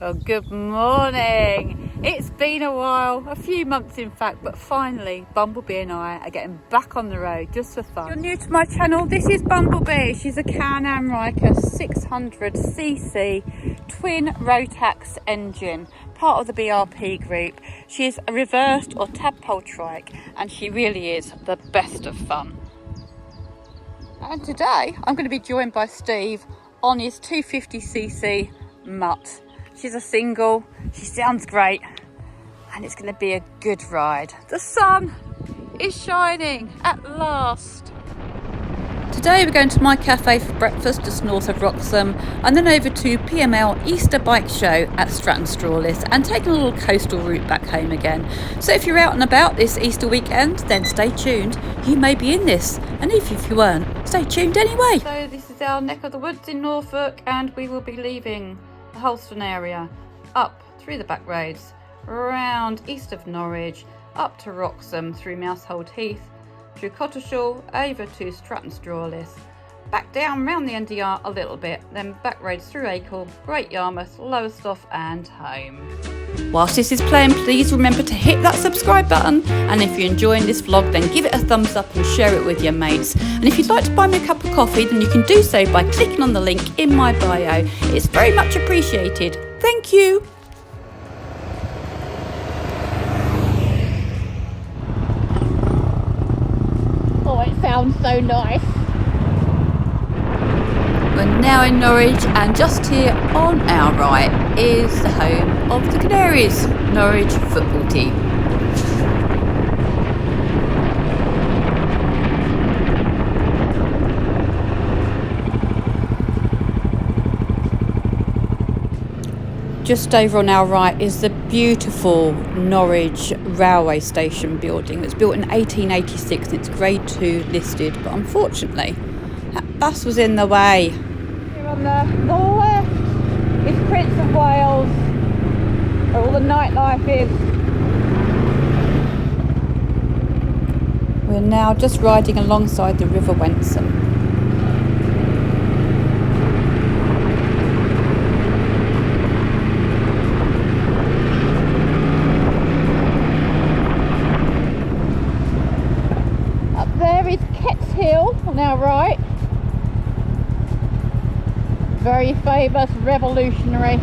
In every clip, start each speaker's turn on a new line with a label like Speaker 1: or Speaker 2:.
Speaker 1: Well, good morning. It's been a while, a few months in fact, but finally Bumblebee and I are getting back on the road just for fun. If you're new to my channel, this is Bumblebee. She's a Can-Am Ryker 600cc twin Rotax engine, part of the BRP group. She is a reversed or tadpole trike, and she really is the best of fun. And today I'm going to be joined by Steve on his 250cc Mutt. She's a single, she sounds great, and it's going to be a good ride. The sun is shining at last. Today we're going to my cafe for breakfast just north of Wroxham, and then over to PML Easter Bike Show at Stratton Strawless, and taking a little coastal route back home again. So if you're out and about this Easter weekend, then stay tuned. You may be in this, and if you weren't, stay tuned anyway. So this is our neck of the woods in Norfolk, and we will be leaving the Hoveton area, up through the back roads, around east of Norwich, up to Wroxham, through Mousehold Heath, through Coltishall, over to Stratton Strawless, back down round the NDR a little bit, then back roads through Acle, Great Yarmouth, Lowestoft and home. Whilst this is playing, please remember to hit that subscribe button, and if you're enjoying this vlog, then give it a thumbs up and share it with your mates. And if you'd like to buy me a cup of coffee, then you can do so by clicking on the link in my bio. It's very much appreciated. Thank you. Oh, it sounds so nice. We're now in Norwich, and just here on our right is the home of the Canaries, Norwich football team. Just over on our right is the beautiful Norwich railway station building. It was built in 1886 and it's grade 2 listed, but unfortunately that bus was in the way. Here on the left is Prince of Wales, where all the nightlife is. We're now just riding alongside the River Wroxham. On our right, very famous revolutionary.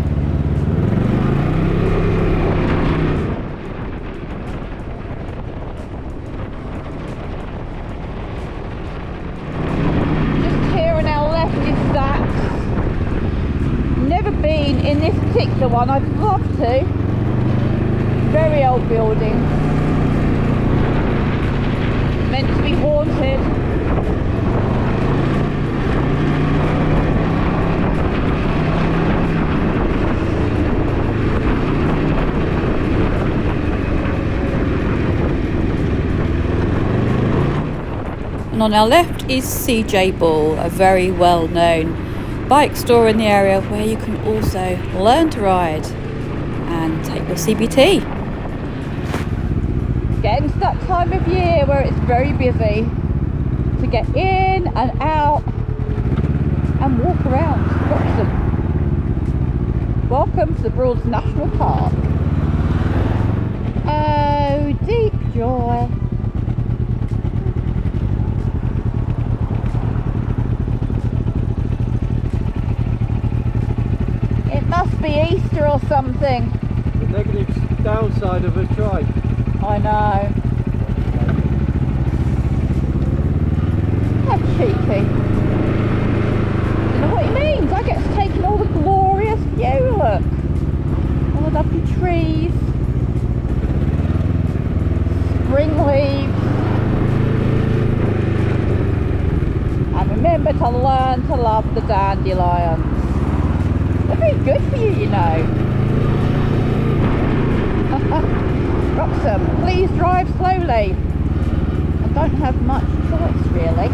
Speaker 1: Just here on our left is that. Never been in this particular one, I'd love to. Very old building, meant to be haunted. And on our left is CJ Ball, a very well-known bike store in the area where you can also learn to ride and take your CBT. Getting to that time of year where it's very busy to get in and out and walk around Wroxham. Welcome to the Broads National Park. Oh, deep joy. Must be Easter or something.
Speaker 2: The negative downside of a trike.
Speaker 1: I know. How cheeky. I don't know what he means. I get to take in all the glorious view, look. All the lovely trees. Spring leaves. And remember to learn to love the dandelions. They're very good for you, you know. Wroxham, please drive slowly. I don't have much choice, really.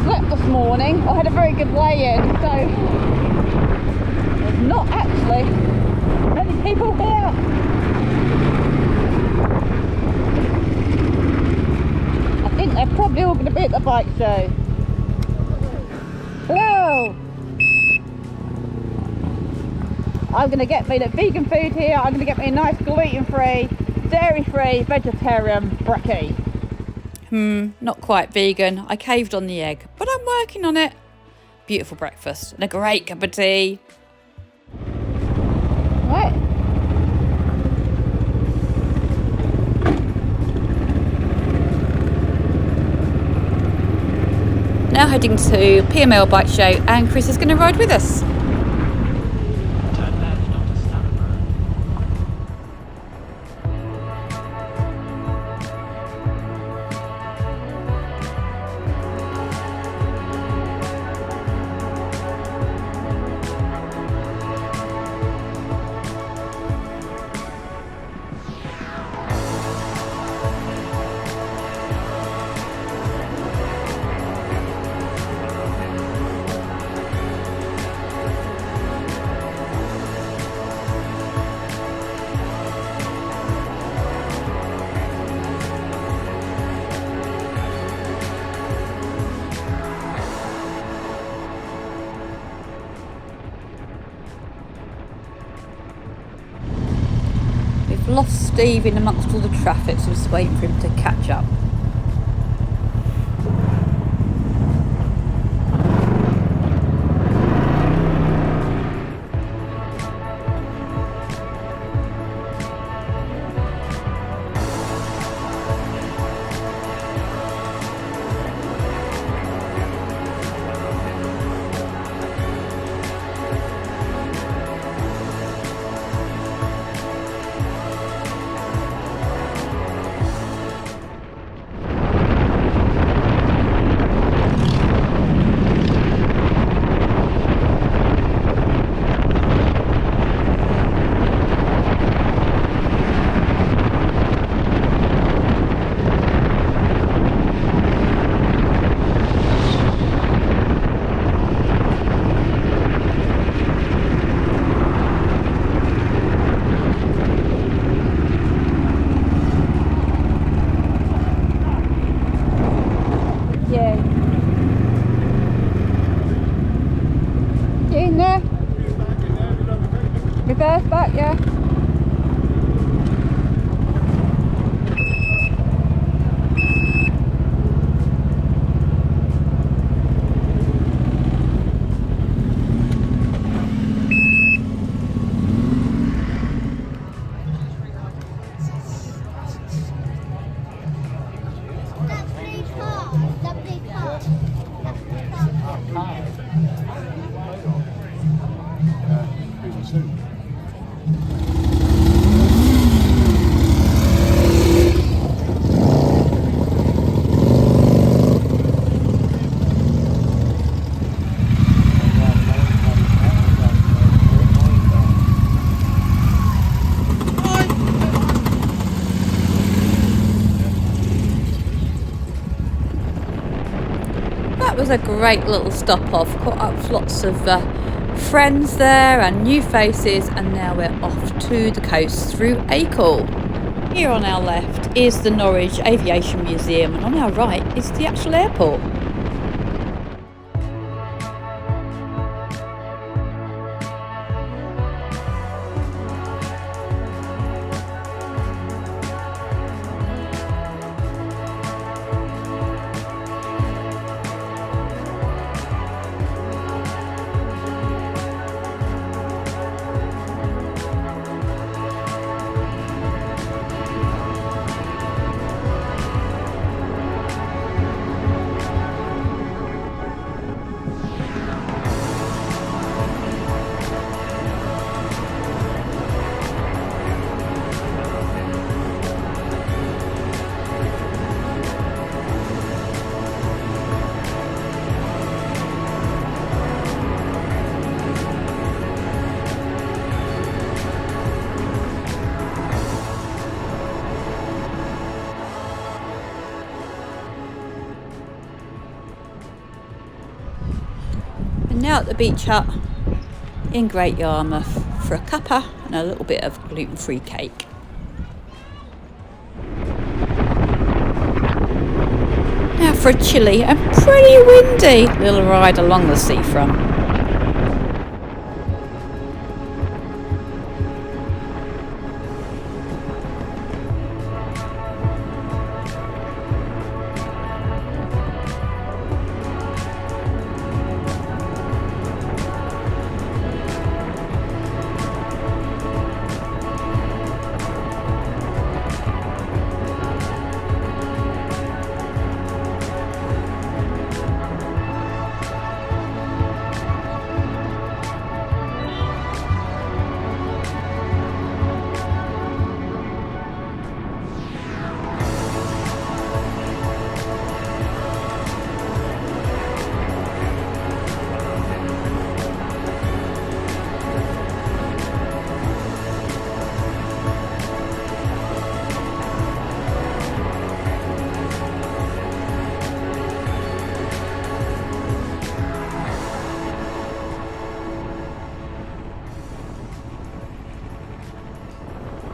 Speaker 1: slept this morning. I had a very good lay-in, so there's not actually many people here. I think they're probably all going to be at the bike show. Hello! I'm going to get me the vegan food here. I'm going to get me a nice gluten-free, dairy-free, vegetarian brekkie. Not quite vegan. I caved on the egg, but I'm working on it. Beautiful breakfast and a great cup of tea. Right. Now heading to PML Bike Show, and Chris is going to ride with us. Lost Steve in amongst all the traffic, so we're just waiting for him to catch up. Reverse back, yeah. That was a great little stop off. Caught up with lots of friends there and new faces, and now we're off to the coast through Acle. Here on our left is the Norwich Aviation Museum, and on our right is the actual airport. now at the beach hut in Great Yarmouth for a cuppa and a little bit of gluten-free cake. Now for a chilly and pretty windy little ride along the seafront.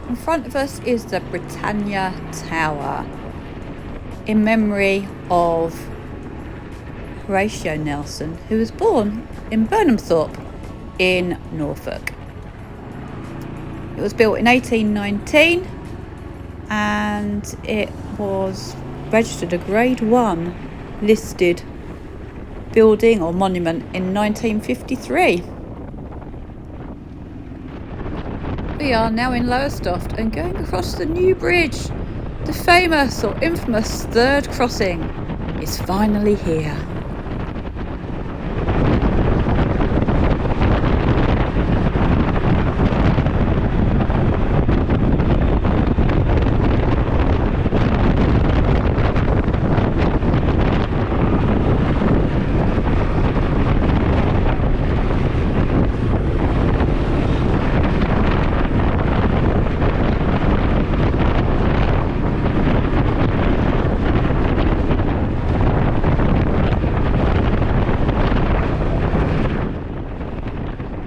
Speaker 1: In front of us is the Britannia Tower in memory of Horatio Nelson, who was born in Burnhamthorpe in Norfolk. It was built in 1819 and it was registered a Grade 1 listed building or monument in 1953. We are now in Lowestoft and going across the new bridge. The famous or infamous third crossing is finally here.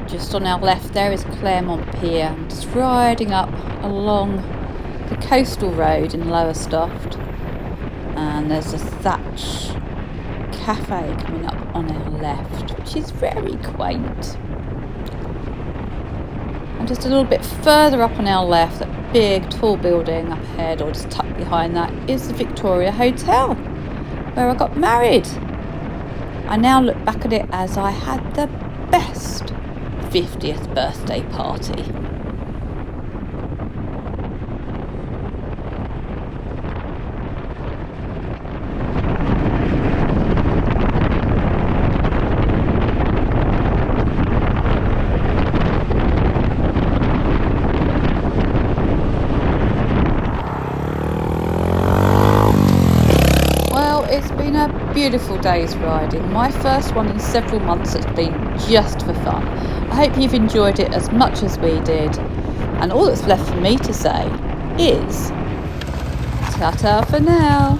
Speaker 1: Just on our left there is Claremont Pier. I'm just riding up along the coastal road in Lowestoft, and there's a thatch cafe coming up on our left, which is very quaint. And just a little bit further up on our left, that big tall building up ahead, or just tucked behind that, is the Victoria Hotel, where I got married. I now look back at it as I had the best 50th birthday party. Well, it's been a beautiful day's riding. My first one in several months. It's been just for fun. I hope you've enjoyed it as much as we did, and all that's left for me to say is ta-ta for now.